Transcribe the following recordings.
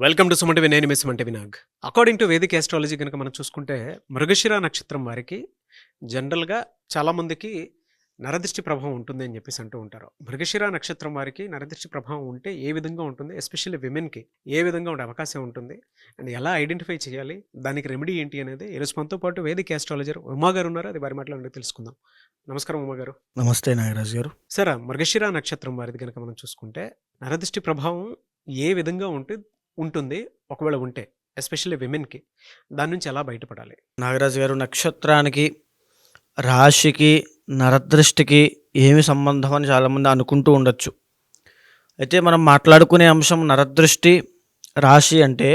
Welcome to Sumanti TV. నేను మీ Sumanti Vinag. According to Vedic astrology కనుక మనం చూసుకుంటే మృగశిర నక్షత్రం వారికి జనరల్గా చాలామందికి నరదృష్టి ప్రభావం ఉంటుంది అని చెప్పేసి అంటూ ఉంటారు. మృగశిర నక్షత్రం వారికి నరదృష్టి ప్రభావం ఉంటే ఏ విధంగా ఉంటుంది, ఎస్పెషల్లీ విమెన్కి ఏ విధంగా ఉండే అవకాశం ఉంటుంది అండ్ ఎలా ఐడెంటిఫై చేయాలి, దానికి రెమెడీ ఏంటి అనేది ఈరోజు మనతో పాటు వేదిక్ ఆస్ట్రాలజర్ ఉమా గారు ఉన్నారు. అది వారి మాటలు తెలుసుకుందాం. నమస్కారం ఉమా గారు. నమస్తే నాగరాజు గారు. సార్, మృగశిర నక్షత్రం వారిది కనుక మనం చూసుకుంటే నరదృష్టి ప్రభావం ఏ విధంగా ఉంటుంది ఒకవేళ ఉంటే, ఎస్పెషల్లీ విమెన్కి దాని నుంచి ఎలా బయటపడాలి? నాగరాజు గారు, నక్షత్రానికి రాశికి నరదృష్టికి ఏమి సంబంధం అని చాలామంది అనుకుంటూ ఉండొచ్చు. అయితే మనం మాట్లాడుకునే అంశం నరదృష్టి రాశి అంటే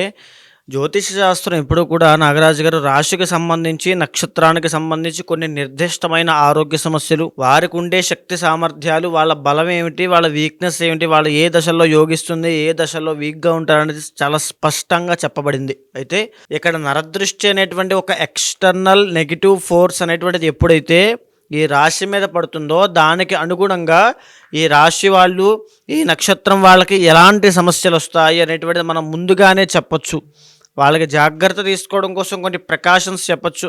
జ్యోతిష శాస్త్రం ఎప్పుడూ కూడా నాగరాజు గారు రాశికి సంబంధించి నక్షత్రానికి సంబంధించి కొన్ని నిర్దిష్టమైన ఆరోగ్య సమస్యలు, వారికి ఉండే శక్తి సామర్థ్యాలు, వాళ్ళ బలం ఏమిటి, వాళ్ళ వీక్నెస్ ఏమిటి, వాళ్ళు ఏ దశల్లో యోగిస్తుంది, ఏ దశల్లో వీక్గా ఉంటారనేది చాలా స్పష్టంగా చెప్పబడింది. అయితే ఇక్కడ నరదృష్టి అనేటువంటి ఒక ఎక్స్టర్నల్ నెగిటివ్ ఫోర్స్ అనేటువంటిది ఎప్పుడైతే ఈ రాశి మీద పడుతుందో దానికి అనుగుణంగా ఈ రాశి వాళ్ళు, ఈ నక్షత్రం వాళ్ళకి ఎలాంటి సమస్యలు వస్తాయి అనేటువంటిది మనం ముందుగానే చెప్పొచ్చు. వాళ్ళకి జాగ్రత్త తీసుకోవడం కోసం కొన్ని ప్రికాషన్స్ చెప్పచ్చు,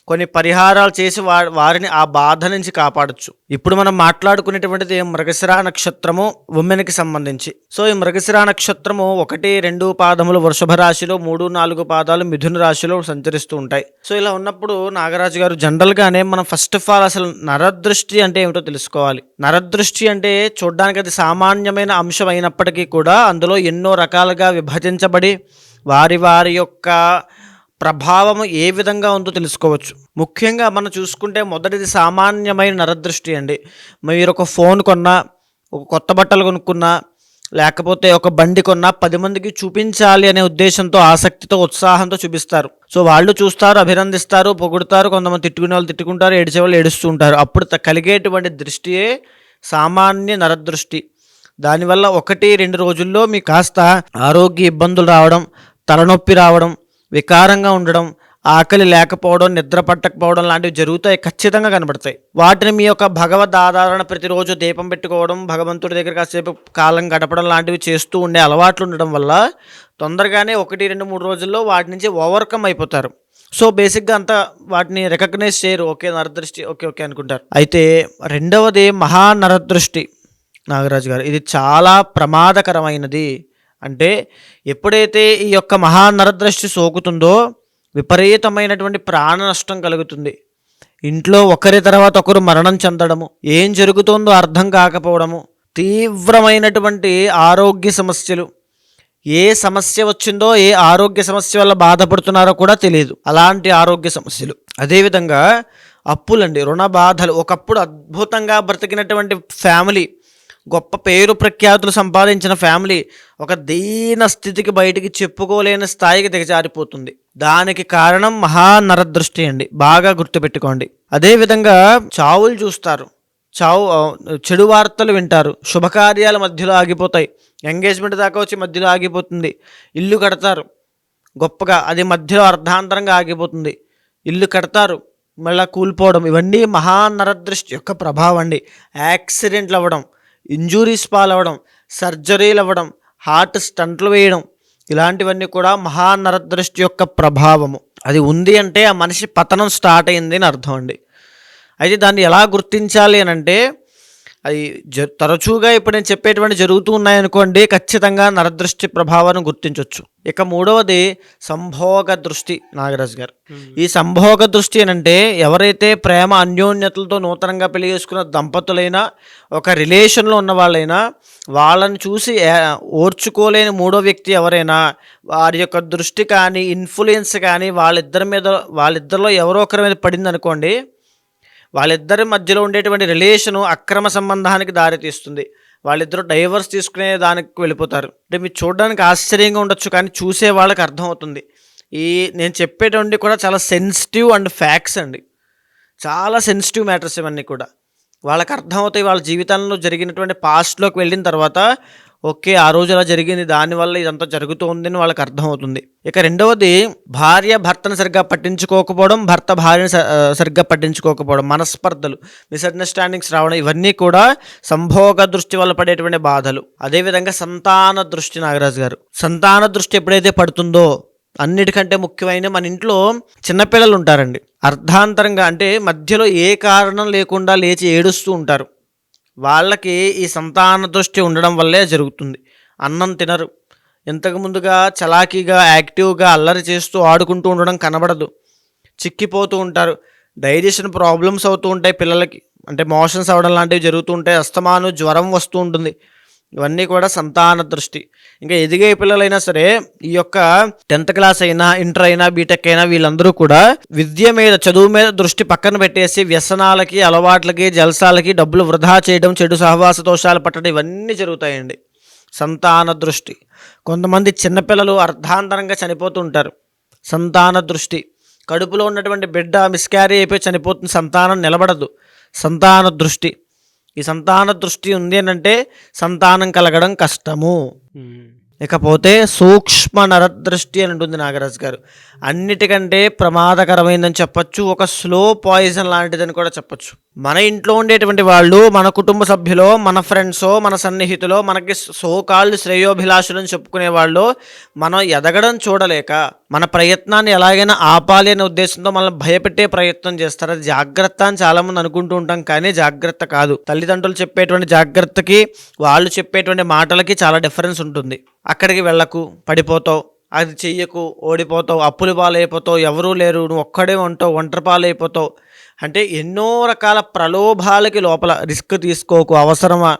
కొన్ని పరిహారాలు చేసి వారిని ఆ బాధ నుంచి కాపాడచ్చు. ఇప్పుడు మనం మాట్లాడుకునేటువంటిది మృగశిర నక్షత్రము ఉమెన్కి సంబంధించి. సో ఈ మృగశిర నక్షత్రము 1, 2 పాదములు వృషభ రాశిలో, 3, 4 పాదాలు మిథున రాశిలో సంచరిస్తూ ఉంటాయి. సో ఇలా ఉన్నప్పుడు నాగరాజు గారు, జనరల్గానే మనం ఫస్ట్ ఆఫ్ ఆల్ అసలు నరదృష్టి అంటే ఏమిటో తెలుసుకోవాలి. నరదృష్టి అంటే చూడడానికి అది సామాన్యమైన అంశం అయినప్పటికీ కూడా అందులో ఎన్నో రకాలుగా విభజించబడి వారి యొక్క ప్రభావం ఏ విధంగా ఉందో తెలుసుకోవచ్చు. ముఖ్యంగా మనం చూసుకుంటే మొదటిది సామాన్యమైన నరదృష్టి అండి. మీరు ఒక ఫోన్ కొన్నా, ఒక కొత్త బట్టలు కొనుక్కున్నా, లేకపోతే ఒక బండి కొన్నా 10 మందికి చూపించాలి అనే ఉద్దేశంతో, ఆసక్తితో, ఉత్సాహంతో చూపిస్తారు. సో వాళ్ళు చూస్తారు, అభినందిస్తారు, పొగుడుతారు, కొంతమంది తిట్టుకునే వాళ్ళు తిట్టుకుంటారు, ఏడిచే వాళ్ళు ఏడుస్తూ ఉంటారు. అప్పుడు కలిగేటువంటి దృష్టియే సామాన్య నరదృష్టి. దానివల్ల 1-2 రోజుల్లో మీకు కాస్త ఆరోగ్య ఇబ్బందులు రావడం, తలనొప్పి రావడం, వికారంగా ఉండడం, ఆకలి లేకపోవడం, నిద్ర పట్టకపోవడం లాంటివి జరుగుతాయి, ఖచ్చితంగా కనబడతాయి. వాటిని మీ యొక్క భగవద్ ఆరాధన, ప్రతిరోజు దీపం పెట్టుకోవడం, భగవంతుడి దగ్గర కాసేపు కాలం గడపడం లాంటివి చేస్తూ ఉండే అలవాట్లు ఉండడం వల్ల తొందరగానే 1-2-3 రోజుల్లో వాటి నుంచి ఓవర్కమ్ అయిపోతారు. సో బేసిక్గా అంతా వాటిని రికగ్నైజ్ చేయరు. ఓకే, నరదృష్టి, ఓకే అనుకుంటారు. అయితే రెండవది మహానరదృష్టి. నాగరాజు గారు, ఇది చాలా ప్రమాదకరమైనది. అంటే ఎప్పుడైతే ఈ యొక్క మహానరదృష్టి సోకుతుందో విపరీతమైనటువంటి ప్రాణ నష్టం కలుగుతుంది. ఇంట్లో ఒకరి తర్వాత ఒకరు మరణం చెందడము, ఏం జరుగుతుందో అర్థం కాకపోవడము, తీవ్రమైనటువంటి ఆరోగ్య సమస్యలు, ఏ సమస్య వచ్చిందో, ఏ ఆరోగ్య సమస్య వల్ల బాధపడుతున్నారో కూడా తెలియదు, అలాంటి ఆరోగ్య సమస్యలు. అదేవిధంగా అప్పులండి, రుణ బాధలు. ఒకప్పుడు అద్భుతంగా బ్రతికినటువంటి ఫ్యామిలీ, గొప్ప పేరు ప్రఖ్యాతులు సంపాదించిన ఫ్యామిలీ ఒక దీన స్థితికి, బయటికి చెప్పుకోలేని స్థాయికి దిగజారిపోతుంది. దానికి కారణం మహానరదృష్టి అండి, బాగా గుర్తుపెట్టుకోండి. అదేవిధంగా చావులు చూస్తారు, చెడు వార్తలు వింటారు, శుభకార్యాల మధ్యలో ఆగిపోతాయి, ఎంగేజ్మెంట్ దాకా వచ్చి మధ్యలో ఆగిపోతుంది. ఇల్లు కడతారు గొప్పగా, అది మధ్యలో అర్ధాంతరంగా ఆగిపోతుంది. ఇల్లు కడతారు, మళ్ళీ కూలిపోవడం, ఇవన్నీ మహానరదృష్టి యొక్క ప్రభావం అండి. యాక్సిడెంట్లు అవ్వడం, ఇంజురీస్ పాలవడం, సర్జరీలు అవ్వడం, హార్ట్ స్టంట్లు వేయడం, ఇలాంటివన్నీ కూడా మహానరదృష్టి యొక్క ప్రభావము. అది ఉంది అంటే ఆ మనిషి పతనం స్టార్ట్ అయింది అని అర్థం అండి. అయితే దాన్ని ఎలా గుర్తించాలి అని అంటే, అది తరచుగా ఇప్పుడు నేను చెప్పేటువంటి జరుగుతూ ఉన్నాయనుకోండి, ఖచ్చితంగా నరదృష్టి ప్రభావాన్ని గుర్తించవచ్చు. ఇక మూడవది సంభోగ దృష్టి. నాగరాజు గారు, ఈ సంభోగ దృష్టి అంటే ఎవరైతే ప్రేమ అన్యోన్యతలతో నూతనంగా పెళ్లి చేసుకున్న దంపతులైనా, ఒక రిలేషన్లో ఉన్న వాళ్ళైనా, వాళ్ళని చూసి ఓర్చుకోలేని మూడో వ్యక్తి ఎవరైనా, వారి యొక్క దృష్టి కానీ ఇన్ఫ్లుయెన్స్ కానీ వాళ్ళిద్దరిలో ఎవరో ఒకరి మీద పడింది అనుకోండి, వాళ్ళిద్దరి మధ్యలో ఉండేటువంటి రిలేషను అక్రమ సంబంధానికి దారితీస్తుంది. వాళ్ళిద్దరూ డైవర్స్ తీసుకునే దానికి వెళ్ళిపోతారు. అంటే మీరు చూడడానికి ఆశ్చర్యంగా ఉండొచ్చు, కానీ చూసే వాళ్ళకి అర్థమవుతుంది. నేను చెప్పేటువంటి కూడా చాలా సెన్సిటివ్ అండ్ ఫ్యాక్ట్స్ అండి, చాలా సెన్సిటివ్ మ్యాటర్స్ ఇవన్నీ కూడా. వాళ్ళకి అర్థమవుతాయి. వాళ్ళ జీవితంలో జరిగినటువంటి పాస్ట్లోకి వెళ్ళిన తర్వాత ఓకే, ఆ రోజు అలా జరిగింది, దానివల్ల ఇదంతా జరుగుతోందని వాళ్ళకి అర్థమవుతుంది. ఇక రెండవది, భార్య భర్తను సరిగ్గా పట్టించుకోకపోవడం, భర్త భార్యను సరిగ్గా పట్టించుకోకపోవడం, మనస్పర్ధలు, మిస్అండర్స్టాండింగ్స్ రావడం, ఇవన్నీ కూడా సంభోగ దృష్టి వల్ల పడేటువంటి బాధలు. అదేవిధంగా సంతాన దృష్టి, నాగరాజు గారు, సంతాన దృష్టి ఎప్పుడైతే పడుతుందో, అన్నిటికంటే ముఖ్యమైన మన ఇంట్లో చిన్నపిల్లలు ఉంటారండి. అర్ధాంతరంగా అంటే మధ్యలో ఏ కారణం లేకుండా లేచి ఏడుస్తూ ఉంటారు. వాళ్ళకి ఈ సంతాన దృష్టి ఉండడం వల్లే జరుగుతుంది. అన్నం తినరు, ఇంతకు ముందుగా చలాకీగా యాక్టివ్గా అల్లరి చేస్తూ ఆడుకుంటూ ఉండడం కనబడదు, చిక్కిపోతూ ఉంటారు, డైజెషన్ ప్రాబ్లమ్స్ అవుతూ ఉంటాయి పిల్లలకి, అంటే మోషన్స్ అవ్వడం లాంటివి జరుగుతూ ఉంటాయి, అస్తమాను జ్వరం వస్తూ ఉంటుంది. ఇవన్నీ కూడా సంతాన దృష్టి. ఇంకా ఎదిగే పిల్లలైనా సరే, ఈ యొక్క 10th క్లాస్ అయినా, ఇంటర్ అయినా, బీటెక్ అయినా, వీళ్ళందరూ కూడా విద్య మీద, చదువు మీద దృష్టి పక్కన పెట్టేసి వ్యసనాలకి, అలవాట్లకి, జల్సాలకి డబ్బులు వృధా చేయడం, చెడు సహవాస దోషాలు పట్టడం, ఇవన్నీ జరుగుతాయండి. సంతాన దృష్టి. కొంతమంది చిన్నపిల్లలు అర్ధాంతరంగా చనిపోతూ ఉంటారు. సంతాన దృష్టి. కడుపులో ఉన్నటువంటి బిడ్డ మిస్క్యారీ అయిపోయి చనిపోతుంది, సంతానం నిలబడదు. సంతాన దృష్టి. ఈ సంతాన దృష్టి ఉంది అని అంటే సంతానం కలగడం కష్టము. ఇకపోతే సూక్ష్మ నరదృష్టి అని ఉంటుంది, నాగరాజు గారు. అన్నిటికంటే ప్రమాదకరమైందని చెప్పచ్చు, ఒక స్లో పాయిజన్ లాంటిదని కూడా చెప్పచ్చు. మన ఇంట్లో ఉండేటువంటి వాళ్ళు, మన కుటుంబ సభ్యులో, మన ఫ్రెండ్సో, మన సన్నిహితులో, మనకి సోకాళ్ళు శ్రేయోభిలాషులని చెప్పుకునే వాళ్ళు మనం ఎదగడం చూడలేక మన ప్రయత్నాన్ని ఎలాగైనా ఆపాలి అనే ఉద్దేశంతో మనల్ని భయపెట్టే ప్రయత్నం చేస్తారు. అది జాగ్రత్త అని చాలామంది అనుకుంటూ ఉంటాం, కానీ జాగ్రత్త కాదు. తల్లిదండ్రులు చెప్పేటువంటి జాగ్రత్తకి, వాళ్ళు చెప్పేటువంటి మాటలకి చాలా డిఫరెన్స్ ఉంటుంది. అక్కడికి వెళ్ళకు, పడిపోతావు, అది చెయ్యకు, ఓడిపోతావు, అప్పులు పాలైపోతావు, ఎవరూ లేరు, నువ్వు ఒక్కడే ఉంటావు, ఒంటరి పాలైపోతావు అంటే ఎన్నో రకాల ప్రలోభాలకి లోపల. రిస్క్ తీసుకోకు, అవసరమా,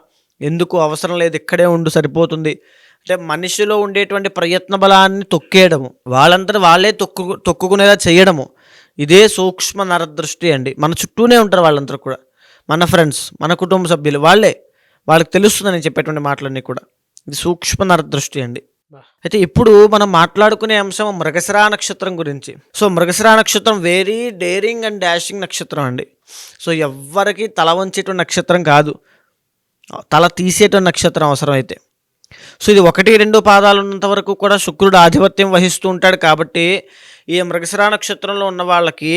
ఎందుకు, అవసరం లేదు, ఇక్కడే ఉండు, సరిపోతుంది అంటే మనిషిలో ఉండేటువంటి ప్రయత్న బలాన్ని తొక్కేయడము, వాళ్ళంతా వాళ్ళే తొక్కుకునేలా చేయడము. ఇదే సూక్ష్మ నరదృష్టి అండి. మన చుట్టూనే ఉంటారు వాళ్ళందరూ కూడా, మన ఫ్రెండ్స్, మన కుటుంబ సభ్యులు, వాళ్ళకి తెలుస్తుందని చెప్పేటువంటి మాటలన్నీ కూడా. ఇది సూక్ష్మ నరదృష్టి అండి. అయితే ఇప్పుడు మనం మాట్లాడుకునే అంశం మృగశిర నక్షత్రం గురించి. సో మృగశిర నక్షత్రం వెరీ డేరింగ్ అండ్ డాషింగ్ నక్షత్రం అండి. సో ఎవ్వరికి తల వంచేటువంటి నక్షత్రం కాదు, తల తీసేటువంటి నక్షత్రం అవసరమైతే. సో ఇది 1-2 పాదాలు ఉన్నంత వరకు కూడా శుక్రుడు ఆధిపత్యం వహిస్తూ ఉంటాడు. కాబట్టి ఈ మృగశిర నక్షత్రంలో ఉన్న వాళ్ళకి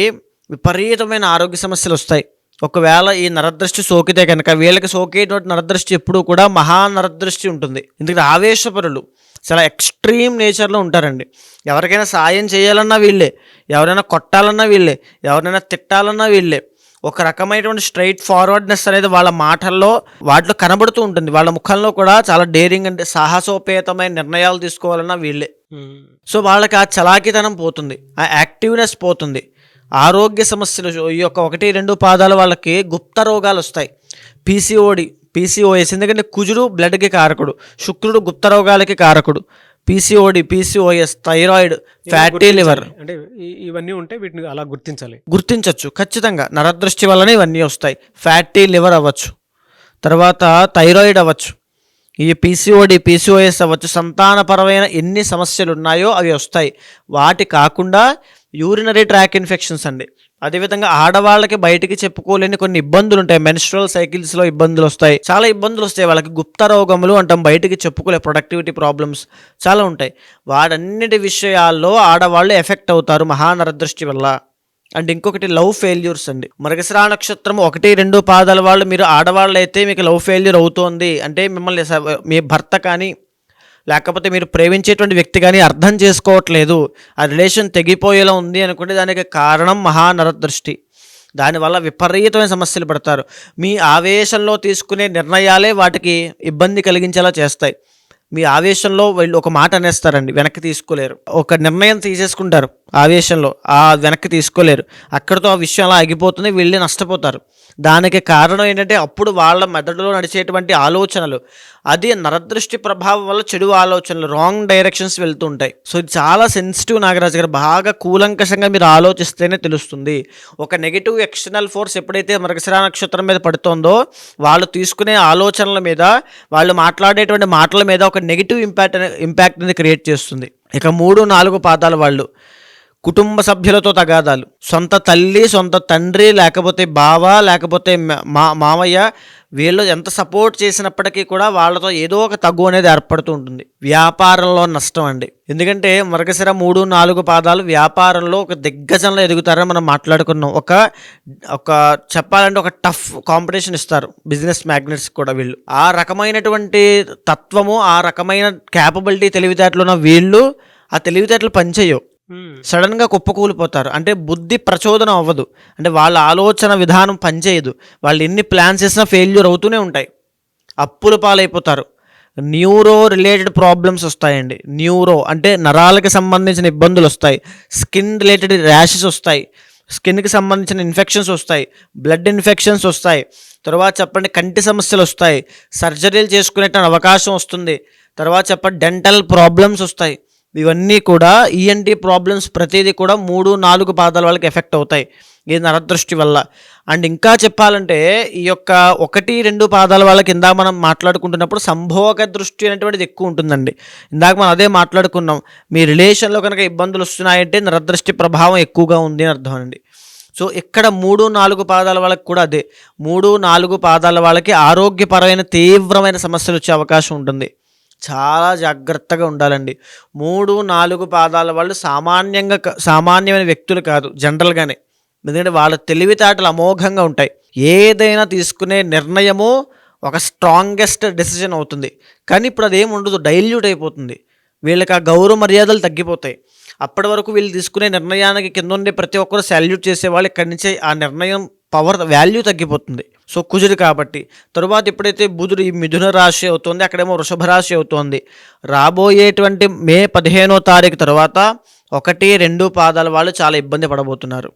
విపరీతమైన ఆరోగ్య సమస్యలు వస్తాయి. ఒకవేళ ఈ నరదృష్టి సోకితే కనుక, వీళ్ళకి సోకేటువంటి నరదృష్టి ఎప్పుడూ కూడా మహానరదృష్టి ఉంటుంది. ఎందుకంటే ఆవేశపరులు, చాలా ఎక్స్ట్రీమ్ నేచర్లో ఉంటారండి. ఎవరికైనా సాయం చేయాలన్నా వీళ్ళే, ఎవరైనా కొట్టాలన్నా వీళ్ళే, ఎవరైనా తిట్టాలన్నా వీళ్ళే. ఒక రకమైనటువంటి స్ట్రైట్ ఫార్వర్డ్నెస్ అనేది వాళ్ళ మాటల్లో, వాటిలో కనబడుతూ ఉంటుంది. వాళ్ళ ముఖంలో కూడా చాలా డేరింగ్ అంటే సాహసోపేతమైన నిర్ణయాలు తీసుకోవాలన్నా వీళ్ళే. సో వాళ్ళకి ఆ చలాకితనం పోతుంది, ఆ యాక్టివ్నెస్ పోతుంది. ఆరోగ్య సమస్యలు, ఈ యొక్క 1-2 పాదాల వాళ్ళకి గుప్త రోగాలు వస్తాయి. పీసీఓఎస్, ఎందుకంటే కుజుడు బ్లడ్కి కారకుడు, శుక్రుడు గుప్త రోగాలకి కారకుడు. పీసీఓఎస్, థైరాయిడ్, ఫ్యాటీ లివర్, అంటే ఇవన్నీ ఉంటే వీటిని అలా గుర్తించవచ్చు ఖచ్చితంగా. నరదృష్టి వల్లనే ఇవన్నీ వస్తాయి. ఫ్యాటీ లివర్ అవ్వచ్చు, తర్వాత థైరాయిడ్ అవ్వచ్చు, ఈ పీసీఓఎస్ అవ్వచ్చు. సంతానపరమైన ఎన్ని సమస్యలు ఉన్నాయో అవి వస్తాయి. వాటి కాకుండా యూరినరీ ట్రాక్ ఇన్ఫెక్షన్స్ అండి. అదేవిధంగా ఆడవాళ్ళకి బయటికి చెప్పుకోలేని కొన్ని ఇబ్బందులు ఉంటాయి. మెన్స్ట్రువల్ సైకిల్స్లో ఇబ్బందులు వస్తాయి, చాలా ఇబ్బందులు వస్తాయి వాళ్ళకి. గుప్త రోగములు అంటాం, బయటికి చెప్పుకోలే ప్రొడక్టివిటీ ప్రాబ్లమ్స్ చాలా ఉంటాయి. వాటన్నిటి విషయాల్లో ఆడవాళ్ళు ఎఫెక్ట్ అవుతారు మహానరదృష్టి వల్ల. అండ్ ఇంకొకటి లవ్ ఫెయిల్యూర్స్ అండి. మృగశిర నక్షత్రం 1-2 పాదాల వాళ్ళు, మీరు ఆడవాళ్ళు అయితే మీకు లవ్ ఫెయిల్యూర్ అవుతోంది అంటే, మిమ్మల్ని మీ భర్త కానీ లేకపోతే మీరు ప్రేమించేటువంటి వ్యక్తి కానీ అర్థం చేసుకోవట్లేదు, ఆ రిలేషన్ తెగిపోయేలా ఉంది అనుకుంటే దానికి కారణం మహానరదృష్టి. దానివల్ల విపరీతమైన సమస్యలు పడతారు. మీ ఆవేశంలో తీసుకునే నిర్ణయాలే వాటికి ఇబ్బంది కలిగించేలా చేస్తాయి. మీ ఆవేశంలో వీళ్ళు ఒక మాట అనేస్తారండి, వెనక్కి తీసుకోలేరు. ఒక నిర్ణయం తీసేసుకుంటారు ఆవేశంలో, వెనక్కి తీసుకోలేరు. అక్కడితో ఆ విషయం అలా ఆగిపోతుంది, వీళ్ళే నష్టపోతారు. దానికి కారణం ఏంటంటే అప్పుడు వాళ్ళ మెదడులో నడిచేటువంటి ఆలోచనలు, అది నరదృష్టి ప్రభావం వల్ల చెడు ఆలోచనలు, రాంగ్ డైరెక్షన్స్ వెళ్తూ ఉంటాయి. సో ఇది చాలా సెన్సిటివ్ నాగరాజు గారు. బాగా కూలంకషంగా మీరు ఆలోచిస్తేనే తెలుస్తుంది. ఒక నెగిటివ్ ఎక్స్టర్నల్ ఫోర్స్ ఎప్పుడైతే మృగశిర నక్షత్రం మీద పడుతుందో, వాళ్ళు తీసుకునే ఆలోచనల మీద, వాళ్ళు మాట్లాడేటువంటి మాటల మీద ఒక నెగిటివ్ ఇంపాక్ట్ అనేది క్రియేట్ చేస్తుంది. ఇక 3-4 పాదాల వాళ్ళు కుటుంబ సభ్యులతో తగాదాలు, సొంత తల్లి, సొంత తండ్రి, లేకపోతే బావ, లేకపోతే మామయ్య, వీళ్ళు ఎంత సపోర్ట్ చేసినప్పటికీ కూడా వాళ్ళతో ఏదో ఒక తగ్గు అనేది ఏర్పడుతూ ఉంటుంది. వ్యాపారంలో నష్టం అండి. ఎందుకంటే మృగశిర 3, 4 పాదాలు వ్యాపారంలో ఒక దిగ్గజంలో ఎదుగుతారని మనం మాట్లాడుకున్నాం. ఒక చెప్పాలంటే ఒక టఫ్ కాంపిటీషన్ ఇస్తారు బిజినెస్ మ్యాగ్నెట్స్ కూడా. వీళ్ళు ఆ రకమైనటువంటి తత్వము, ఆ రకమైన క్యాపబిలిటీ, తెలివితేటలు ఉన్న వీళ్ళు ఆ తెలివితేటలు పనిచేయవు. సడన్గా కుప్పకూలిపోతారు. అంటే బుద్ధి ప్రచోదనం అవ్వదు. అంటే వాళ్ళ ఆలోచన విధానం పనిచేయదు. వాళ్ళు ఎన్ని ప్లాన్స్ చేసినా ఫెయిల్యూర్ అవుతూనే ఉంటాయి. అప్పుల పాలైపోతారు. న్యూరో రిలేటెడ్ ప్రాబ్లమ్స్ వస్తాయండి. న్యూరో అంటే నరాలకు సంబంధించిన ఇబ్బందులు వస్తాయి. స్కిన్ రిలేటెడ్ ర్యాషెస్ వస్తాయి. స్కిన్కి సంబంధించిన ఇన్ఫెక్షన్స్ వస్తాయి. బ్లడ్ ఇన్ఫెక్షన్స్ వస్తాయి. తర్వాత చెప్పండి కంటి సమస్యలు వస్తాయి. సర్జరీలు చేసుకునే అవకాశం వస్తుంది. తర్వాత చెప్పండి డెంటల్ ప్రాబ్లమ్స్ వస్తాయి. ఇవన్నీ కూడా ఈఎన్టీ ప్రాబ్లమ్స్ ప్రతిదీ కూడా 3, 4 పాదాల వాళ్ళకి ఎఫెక్ట్ అవుతాయి ఈ నరదృష్టి వల్ల. అండ్ ఇంకా చెప్పాలంటే ఈ యొక్క 1, 2 పాదాల వాళ్ళకి ఇందాక మనం మాట్లాడుకుంటున్నప్పుడు సంభోగ దృష్టి అనేటువంటిది ఎక్కువ ఉంటుందండి. ఇందాక మనం అదే మాట్లాడుకున్నాం. మీ రిలేషన్లో కనుక ఇబ్బందులు వస్తున్నాయంటే నరదృష్టి ప్రభావం ఎక్కువగా ఉంది అని అర్థం అండి. సో ఇక్కడ 3, 4 పాదాల వాళ్ళకి కూడా అదే. 3, 4 పాదాల వాళ్ళకి ఆరోగ్యపరమైన తీవ్రమైన సమస్యలు వచ్చే అవకాశం ఉంటుంది. చాలా జాగ్రత్తగా ఉండాలండి. 3, 4 పాదాల వాళ్ళు సామాన్యమైన వ్యక్తులు కాదు జనరల్గానే. ఎందుకంటే వాళ్ళ తెలివితేటలు అమోఘంగా ఉంటాయి. ఏదైనా తీసుకునే నిర్ణయము ఒక స్ట్రాంగెస్ట్ డెసిషన్ అవుతుంది. కానీ ఇప్పుడు అదేం ఉండదు, డైల్యూట్ అయిపోతుంది. వీళ్ళకి ఆ గౌరవ మర్యాదలు తగ్గిపోతాయి. అప్పటి వరకు వీళ్ళు తీసుకునే నిర్ణయానికి కింద ఉండే ప్రతి ఒక్కరు సాల్యూట్ చేసేవాళ్ళు ఇక్కడి నుంచి ఆ నిర్ణయం పవర్ వాల్యూ తగ్గిపోతుంది. సో కుజుడు కాబట్టి. తరువాత ఎప్పుడైతే బుధుడు ఈ మిథున రాశి అవుతుంది, అక్కడేమో వృషభ రాశి అవుతుంది. రాబోయేటువంటి మే 15వ తారీఖు తర్వాత 1, 2 పాదాల వాళ్ళు చాలా ఇబ్బంది పడబోతున్నారు.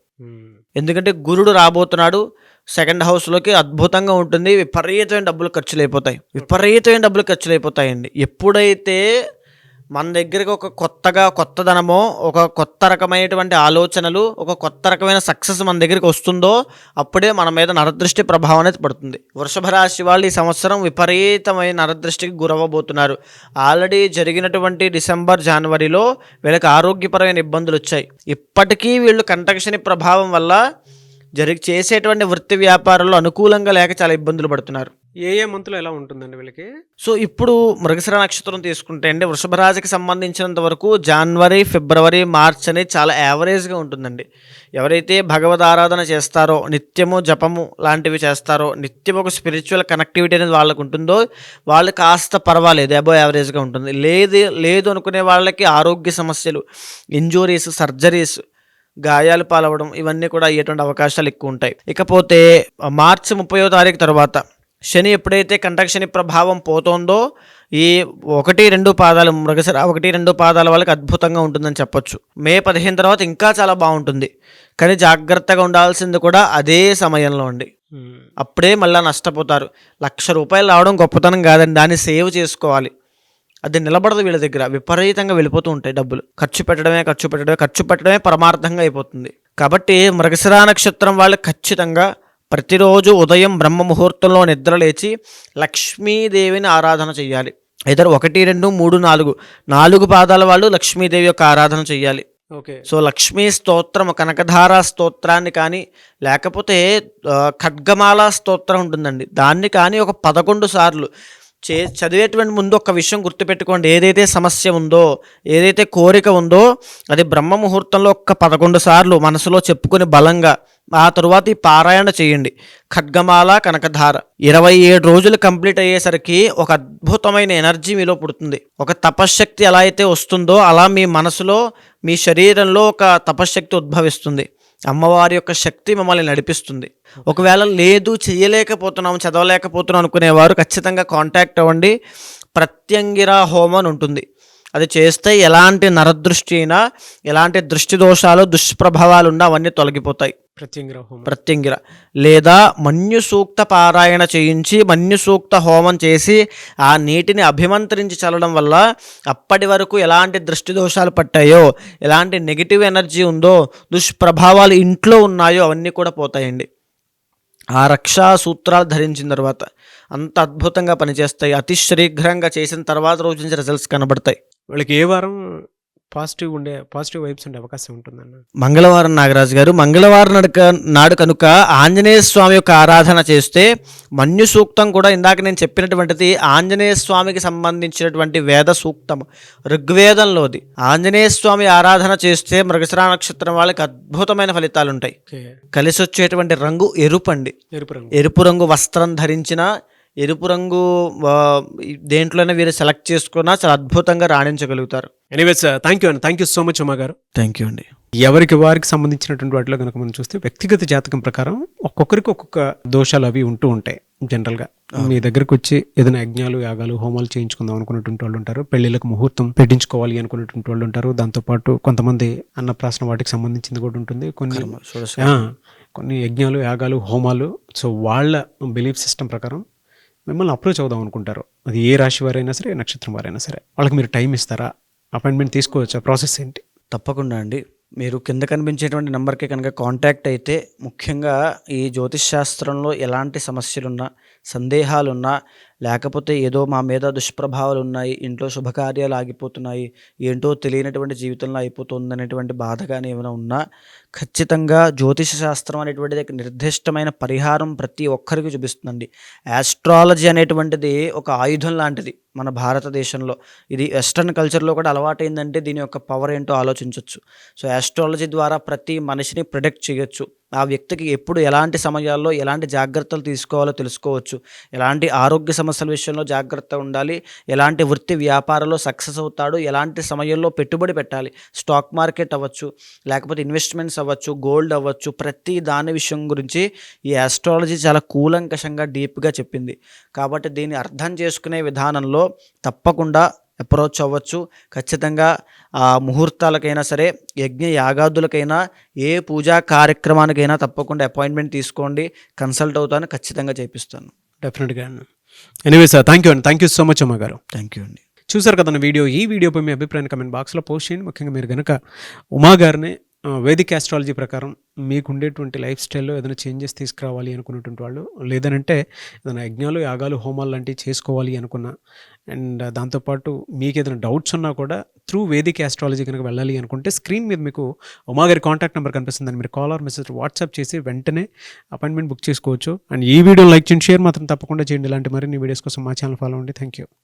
ఎందుకంటే గురుడు రాబోతున్నాడు సెకండ్ హౌస్లోకి. అద్భుతంగా ఉంటుంది. విపరీతమైన డబ్బులు ఖర్చులు అయిపోతాయండి. ఎప్పుడైతే మన దగ్గరికి ఒక కొత్తదనమో, ఒక కొత్త రకమైనటువంటి ఆలోచనలు, ఒక కొత్త రకమైన సక్సెస్ మన దగ్గరికి వస్తుందో అప్పుడే మన మీద నరదృష్టి ప్రభావం అనేది పడుతుంది. వృషభ రాశి వాళ్ళు ఈ సంవత్సరం విపరీతమైన నరదృష్టికి గురవ్వబోతున్నారు. ఆల్రెడీ జరిగినటువంటి డిసెంబర్, జనవరిలో వీళ్ళకి ఆరోగ్యపరమైన ఇబ్బందులు వచ్చాయి. ఇప్పటికీ వీళ్ళు కంటకశని ప్రభావం వల్ల చేసేటువంటి వృత్తి వ్యాపారాల్లో అనుకూలంగా లేక చాలా ఇబ్బందులు పడుతున్నారు. ఏ మంత్లో ఎలా ఉంటుందండి వీళ్ళకి? సో ఇప్పుడు మృగశిర నక్షత్రం తీసుకుంటే అండి, వృషభ రాశికి సంబంధించినంత వరకు జనవరి, ఫిబ్రవరి, మార్చ్ అనేది చాలా యావరేజ్గా ఉంటుందండి. ఎవరైతే భగవద్ ఆరాధన చేస్తారో, నిత్యము జపము లాంటివి చేస్తారో, నిత్యం ఒక స్పిరిచువల్ కనెక్టివిటీ అనేది వాళ్ళకు ఉంటుందో వాళ్ళు కాస్త పర్వాలేదు, అబోవ్ యావరేజ్గా ఉంటుంది. లేదు అనుకునే వాళ్ళకి ఆరోగ్య సమస్యలు, ఇంజూరీస్, సర్జరీస్, గాయాలు పాలవడం ఇవన్నీ కూడా అయ్యేటువంటి అవకాశాలు ఎక్కువ ఉంటాయి. ఇకపోతే మార్చి 30వ తారీఖు తర్వాత శని ఎప్పుడైతే కంటకశని ప్రభావం పోతుందో ఈ 1, 2 పాదాలు మృగశిర 1, 2 పాదాల వాళ్ళకి అద్భుతంగా ఉంటుందని చెప్పొచ్చు. మే 15 తర్వాత ఇంకా చాలా బాగుంటుంది. కానీ జాగ్రత్తగా ఉండాల్సింది కూడా అదే సమయంలో అండి. అప్పుడే మళ్ళీ నష్టపోతారు. ₹1,00,000 రావడం గొప్పతనం కాదండి, దాన్ని సేవ్ చేసుకోవాలి. అది నిలబడదు వీళ్ళ దగ్గర. విపరీతంగా వెళ్ళిపోతూ ఉంటాయి డబ్బులు. ఖర్చు పెట్టడమే పరమార్థంగా అయిపోతుంది. కాబట్టి మృగశిర నక్షత్రం వాళ్ళు ఖచ్చితంగా ప్రతిరోజు ఉదయం బ్రహ్మ ముహూర్తంలో నిద్ర లేచి లక్ష్మీదేవిని ఆరాధన చేయాలి. ఇద్దరు 1, 2, 3, 4 పాదాల వాళ్ళు లక్ష్మీదేవి యొక్క ఆరాధన చేయాలి. ఓకే. సో లక్ష్మీ స్తోత్రం, కనకధార స్తోత్రాన్ని కానీ, లేకపోతే ఖడ్గమాల స్తోత్రం ఉంటుందండి, దాన్ని కానీ ఒక 11 సార్లు చదివేటువంటి ముందు ఒక విషయం గుర్తుపెట్టుకోండి. ఏదైతే సమస్య ఉందో, ఏదైతే కోరిక ఉందో అది బ్రహ్మ ముహూర్తంలో 11 సార్లు మనసులో చెప్పుకొని బలంగా ఆ తరువాత ఈ పారాయణ చేయండి. ఖడ్గమాల, కనకధార 27 రోజులు కంప్లీట్ అయ్యేసరికి ఒక అద్భుతమైన ఎనర్జీ మీలో పుడుతుంది. ఒక తపశ్శక్తి ఎలా అయితే వస్తుందో అలా మీ మనసులో, మీ శరీరంలో ఒక తపశ్శక్తి ఉద్భవిస్తుంది. అమ్మవారి యొక్క శక్తి మమ్మల్ని నడిపిస్తుంది. ఒకవేళ లేదు, చేయలేకపోతున్నాం, చదవలేకపోతున్నాం అనుకునేవారు ఖచ్చితంగా కాంటాక్ట్ అవ్వండి. ప్రత్యంగిర హోమం అని ఉంటుంది. అది చేస్తే ఎలాంటి నరదృష్టి అయినా, ఎలాంటి దృష్టి దోషాలు, దుష్ప్రభావాలు ఉన్నా అవన్నీ తొలగిపోతాయి. ప్రత్యంగిర లేదా మన్యు సూక్త పారాయణ చేయించి, మన్యు సూక్త హోమం చేసి ఆ నీటిని అభిమంత్రించి చల్లడం వల్ల అప్పటి వరకు ఎలాంటి దృష్టి దోషాలు పట్టాయో, ఎలాంటి నెగిటివ్ ఎనర్జీ ఉందో, దుష్ప్రభావాలు ఇంట్లో ఉన్నాయో అవన్నీ కూడా పోతాయండి. ఆ రక్షా సూత్రాలు ధరించిన తర్వాత అంత అద్భుతంగా పనిచేస్తాయి. అతి శీఘ్రంగా చేసిన తర్వాత రోజు నుంచి రిజల్ట్స్ కనబడతాయి. వాళ్ళకి ఏ వారం పాజిటివ్ వైబ్స్ ఉండే అవకాశం ఉంటుందన్న. మంగళవారం నాగరాజు గారు, మంగళవారం నాడు కనుక ఆంజనేయ స్వామి యొక్క ఆరాధన చేస్తే మన్యు సూక్తం కూడా ఇందాక నేను చెప్పినటువంటిది ఆంజనేయ స్వామికి సంబంధించినటువంటి వేద సూక్తం, ఋగ్వేదంలోది. ఆంజనేయ స్వామి ఆరాధన చేస్తే మృగశిర నక్షత్రం వాళ్ళకి అద్భుతమైన ఫలితాలు ఉంటాయి. ఓకే. కలిసి వచ్చేటువంటి రంగు ఎరుపండి. ఎరుపు రంగు. ఎరుపు రంగు వస్త్రం ధరించిన, ఎరుపు రంగు దేంట్లోనే వీరు సెలెక్ట్ చేసుకున్నా చాలా అద్భుతంగా రాణించగలుగుతారు. ఎనీవేస్ థ్యాంక్ యూ అండి. Thank you so much Uma garu. Thank you అండి. ఎవరికి వారికి సంబంధించినటువంటి వాటిలో కనుక మనం చూస్తే వ్యక్తిగత జాతకం ప్రకారం ఒక్కొక్కరికి ఒక్కొక్క దోషాలు అవి ఉంటూ ఉంటాయి. జనరల్గా మీ దగ్గరకు వచ్చి ఏదైనా యజ్ఞాలు, యాగాలు, హోమాలు చేయించుకుందాం అనుకున్నటువంటి వాళ్ళు ఉంటారు. పెళ్లిళ్ళకు ముహూర్తం పెట్టించుకోవాలి అనుకున్నటువంటి వాళ్ళు ఉంటారు. దాంతోపాటు కొంతమంది అన్నప్రాసన వాటికి సంబంధించింది కూడా ఉంటుంది. కొన్ని యజ్ఞాలు, యాగాలు, హోమాలు. సో వాళ్ళ బిలీఫ్ సిస్టమ్ ప్రకారం మిమ్మల్ని అప్రోచ్ అవుదాం అనుకుంటారు. అది ఏ రాశి వారైనా సరే, నక్షత్రం వారైనా సరే. వాళ్ళకి మీరు టైం ఇస్తారా? అపాయింట్మెంట్ తీసుకోవచ్చా? ప్రాసెస్ ఏంటి? తప్పకుండా అండి. మీరు కింద కనిపించేటువంటి నెంబర్కి కనుక కాంటాక్ట్ అయితే, ముఖ్యంగా ఈ జ్యోతిష్ శాస్త్రంలో ఎలాంటి సమస్యలున్నా, సందేహాలున్నా, లేకపోతే ఏదో మా మీద దుష్ప్రభావాలు ఉన్నాయి, ఇంట్లో శుభకార్యాలు ఆగిపోతున్నాయి, ఏంటో తెలియనటువంటి జీవితంలో అయిపోతుంది అనేటువంటి బాధ కానీ ఏమైనా ఉన్నా, ఖచ్చితంగా జ్యోతిష శాస్త్రం అనేటువంటిది నిర్దిష్టమైన పరిహారం ప్రతి ఒక్కరికి చూపిస్తుందండి. యాస్ట్రాలజీ అనేటువంటిది ఒక ఆయుధం లాంటిది మన భారతదేశంలో. ఇది వెస్ట్రన్ కల్చర్లో కూడా అలవాటైందంటే దీని యొక్క పవర్ ఏంటో ఆలోచించవచ్చు. సో యాస్ట్రాలజీ ద్వారా ప్రతి మనిషిని ప్రిడిక్ట్ చేయొచ్చు. ఆ వ్యక్తికి ఎప్పుడు ఎలాంటి సమయాల్లో ఎలాంటి జాగ్రత్తలు తీసుకోవాలో తెలుసుకోవచ్చు. ఎలాంటి ఆరోగ్య సమస్యల విషయంలో జాగ్రత్త ఉండాలి, ఎలాంటి వృత్తి వ్యాపారంలో సక్సెస్ అవుతాడు, ఎలాంటి సమయంలో పెట్టుబడి పెట్టాలి, స్టాక్ మార్కెట్ అవ్వచ్చు, లేకపోతే ఇన్వెస్ట్మెంట్స్ అవ్వచ్చు, గోల్డ్ అవ్వచ్చు, ప్రతి దాని విషయం గురించి ఈ ఆస్ట్రాలజీ చాలా కూలంకషంగా డీప్గా చెప్పింది. కాబట్టి దీన్ని అర్థం చేసుకునే విధానంలో తప్పకుండా అప్రోచ్ అవ్వచ్చు. ఖచ్చితంగా ఆ ముహూర్తాలకైనా సరే, యజ్ఞ యాగాదులకైనా, ఏ పూజా కార్యక్రమానికైనా తప్పకుండా అపాయింట్మెంట్ తీసుకోండి. కన్సల్ట్ అవుతాను, ఖచ్చితంగా చేపిస్తాను. డెఫినెట్గా. ఎనీవేస్ థ్యాంక్ యూ అండి. థ్యాంక్ యూ సో మచ్ అమ్మ గారు. థ్యాంక్ యూ అండి. చూసారు కదా వీడియో. ఈ వీడియోపై మీ అభిప్రాయాన్ని కమెంట్ బాక్స్లో పోస్ట్ చేయండి. ముఖ్యంగా మీరు కనుక ఉమా గారిని వేదిక్ ఆస్ట్రాలజీ ప్రకారం మీకు ఉండేటువంటి లైఫ్ స్టైల్లో ఏదైనా చేంజెస్ తీసుకురావాలి అనుకున్నటువంటి వాళ్ళు, లేదనంటే ఏదైనా యజ్ఞాలు, యాగాలు, హోమాలు లాంటివి చేసుకోవాలి అనుకున్నా, అండ్ దాంతోపాటు మీకు ఏదైనా డౌట్స్ ఉన్నా కూడా త్రూ వేదిక్ ఆస్ట్రాలజీ కనుక వెళ్ళాలి అనుకుంటే స్క్రీన్ మీద మీకు ఉమా గారి కాంటాక్ట్ నెంబర్ కనిపిస్తుందని మీరు కాల్ ఆర్ మెసేజ్ వాట్సాప్ చేసి వెంటనే అపాయింట్మెంట్ బుక్ చేసుకోవచ్చు. అండ్ ఈ వీడియో లైక్ చేయండి, షేర్ మాత్రం తప్పకుండా చేయండి. ఇలాంటి మరిన్ని వీడియోస్ కోసం మా ఛానల్ ఫాలో అవ్వండి. Thank you.